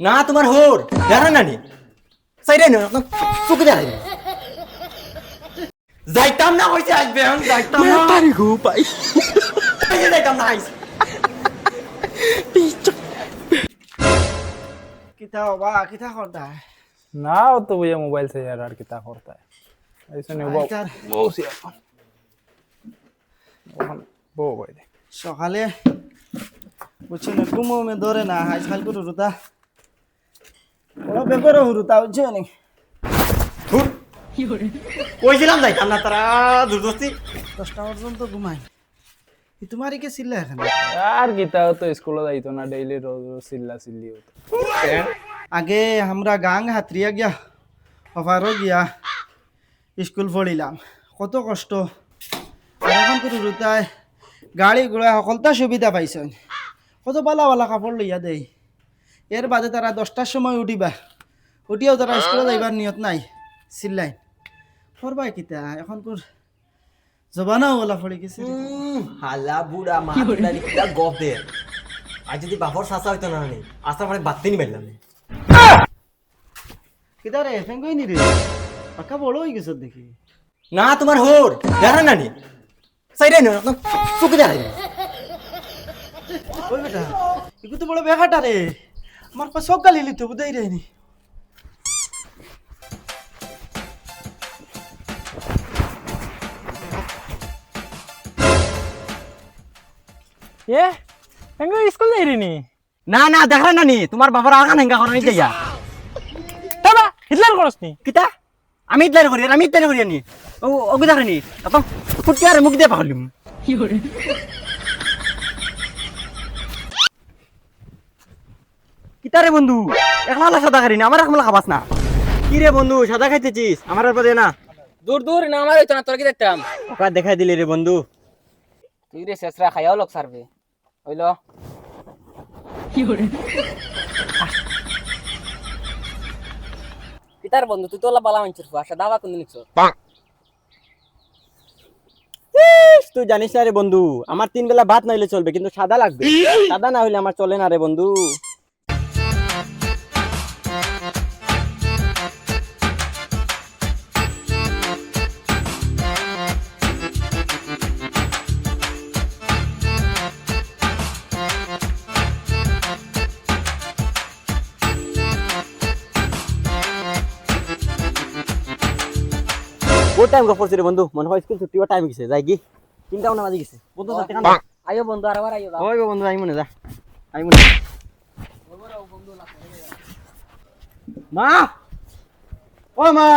না তোমার হোর দেখা নানি সাইডে না চুকে দেখা যাইতাম না কইছে আসবে এখন যাইতাম না তারি গো পাই কইছে যাইতাম না আইস किता बा किता करता है ना वो तो भैया मोबाइल से यार कितना करता है ऐसे नहीं वो यार वो सी वो भाई दे সকালে বুঝছো না ঘুমো মে ধরে না আজকাল করে রুতা ওরা বেকরে হুরুতা বুঝছো নি ধুর কইছিলাম যাইতাম না তারা জবরদস্তি 10টা পর্যন্ত ঘুমাই তোমারই কে চিল্লা এখানে यार कितना तो स्कूल जाई तो ना डेली रोज रोज सिल्ला सिल्ली होता আগে আমরা গাং হাতরিয়া গিয়া অফারও গিয়া স্কুল পড়িলাম কত কষ্ট আর এখন করে রুতায় গাড়ি ঘোড়া সকলটা সুবিধা পাইছেন কত বালা বালা কাপড় লইয়া দেই এর বাদে তারা 10টার সময় উঠিবা উঠিয়াও তারা স্কুলে যাইবার নিয়ত নাই চিল্লাই করবাই কিতা এখন তোর জবানাও ওলা পড়ে গেছে রে। হালা বুড়া মা তুলারি কিটা গপ দে আজ যদি বাপর সাসা হইতো না নি আস্তা মানে বাত্তি নি মেললাম কিতা রে ফেঙ্গই নি রে পাকা বড় হয়ে গেছে দেখি না তোমার হোর দেখা নানি সাইডে না চুকে দেখা ওই বেটা ইকু তো বড় বেকাটা রে আমার পা সব গালি লিতো বুঝাই রে নি ये एंगो स्कूल जाई रे नी না না দেখা নানি তোমার বাবার আগান হেঙ্গা করা নিতে যা तबा हिटलर करस नी কিতা আমি ইতলার করি নি ও ওগু দেখা নি আপা ফুটকে আর মুখ দিয়ে পাহলিম কিতা রে বন্ধু একলা একলা সাদা খারি না আমার একলা খাবাস না কি রে বন্ধু সাদা খাইতেছিস আমার আর বাদে না দূর দূর না আমার হইতো না তোর কি দেখতাম ওকা দেখাই দিলি রে বন্ধু তুই রে শেষরা খাইয়াও লোক সারবে হইলো কিতার বন্ধু তুই তো বালা মানছিস আশা দাবা কোন নিছ তুই জানিস না রে বন্ধু আমার 3 বেলা ভাত নাইলে চলবে কিন্তু সাদা লাগবে সাদা না হইলে আমার চলে না রে বন্ধু ও টাইম গপ করছিস রে বন্ধু মনে হয় স্কুল ছুটিও টাইম গেছে যাই কি 3টা না বাজে গেছে বন্ধু যাতে কান আইও বন্ধু আরেবার আইও ওই গো বন্ধু আই মনে যা আই মনে মা ও মা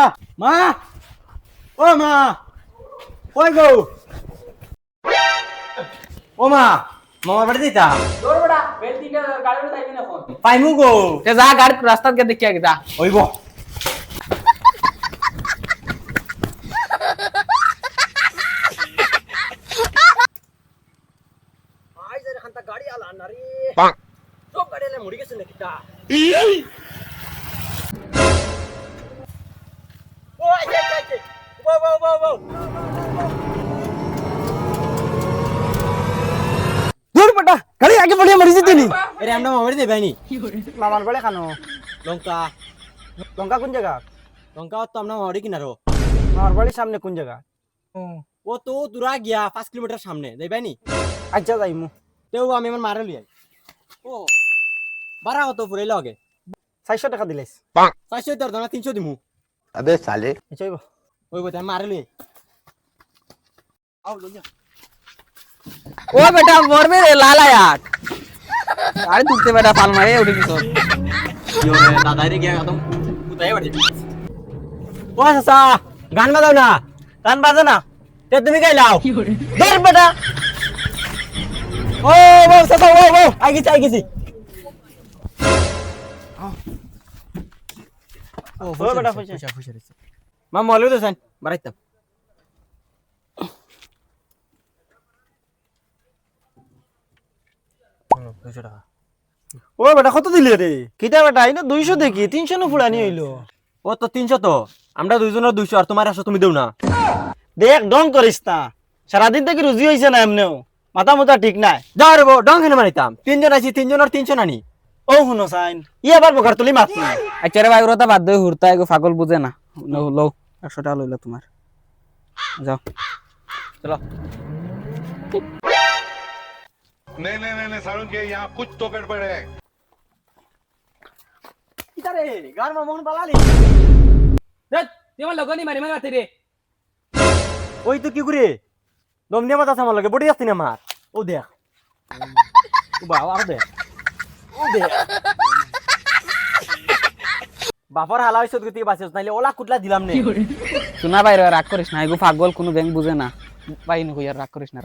মা ও মা ওই গো ও মা মামা বাড়ি দিতা দৌড় বড়া বেল তিনটা গাড়ি যাইবি না কোন পাইমু গো তে যা গাড়ি রাস্তা কে দেখিয়া গিয়া ওইব গাড়ি আলা না রে সব গাড়ি আলা মরি গেছে নাকি তা ও আইছে আইছে ও দূর বেটা গাড়ি আগে পড়িয়ে মরি যেতে নি আরে আমরা মামারি দে ভাইনি মামার বলে খানো লঙ্কা লঙ্কা কোন জায়গা লঙ্কা তো আমরা মামারি কিনারো আমার বাড়ির সামনে কোন জায়গা ও তো দূরা গিয়া 5 কিলোমিটার সামনে যাই ভাইনি আচ্ছা যাইমু তেও আমি আমার মারে লই আই ও বারা কত ফুরাইল আগে 400 টাকা দিলাইস 400 তোর দানা 300 দিমু अबे साले আচ্ছা ওই বই আমি মারে লই আই আও লই যা ও বেটা মরবে রে লালা यार আরে তুলতে বেটা পাল মারে উঠে গেছ কি ওরে দাদারে গিয়া একদম কুতাই বাড়ি ও সাসা গান বাজাও না গান বাজে না তে তুমি গাইলাও ধর বেটা ও সাসা ও আই গেছি ও বেটা, পয়সা মা মলে তো সাইন বাড়াইতাম ও বেটা কত দিলে রে কিটা বেটা ইনা 200 দেখি 300 নো ফুড়ানি হইলো ও তো 300 তো আমরা দুইজনের 200 আর তোমার 100 তুমি দেও না দেখ ডং করিস না সারাদিন থেকে রুজি হইছে না এমনেও মাথা মুথা ঠিক নাই যাও রে বো ডং খেলে মারিতাম 3 জন আছি 3 জনের 300 নানি ও শুনো চাইন ই আবার বকার তুলি মাত আচ্ছা রে ভাই ওরা তো বাধ্য হয়ে হুড়তা এগো পাগল বুঝে না লও 100 টাকা লইলো তোমার যাও চলো नहीं नहीं नहीं नहीं सारुण के यहाँ कुछ तो गड़बड़ है কিতারে গান মা মোহন বালালি তুই আমার লগনি মারি মারি রে ওই তো কি করে দম নিয়ে মাথা আমার লাগে বডি আসছে না আমার ও দেখ ও বাবা আর দেখ ও দেখ বাফর হালা হইছত গতি বাঁচিস নাইলে ওলা কুটলা দিলাম নে শোনা ভাই রাগ করিস না এগো পাগল কোনো ব্যাংক বুঝে না ভাই নুকো ইয়ার রাগ করিস না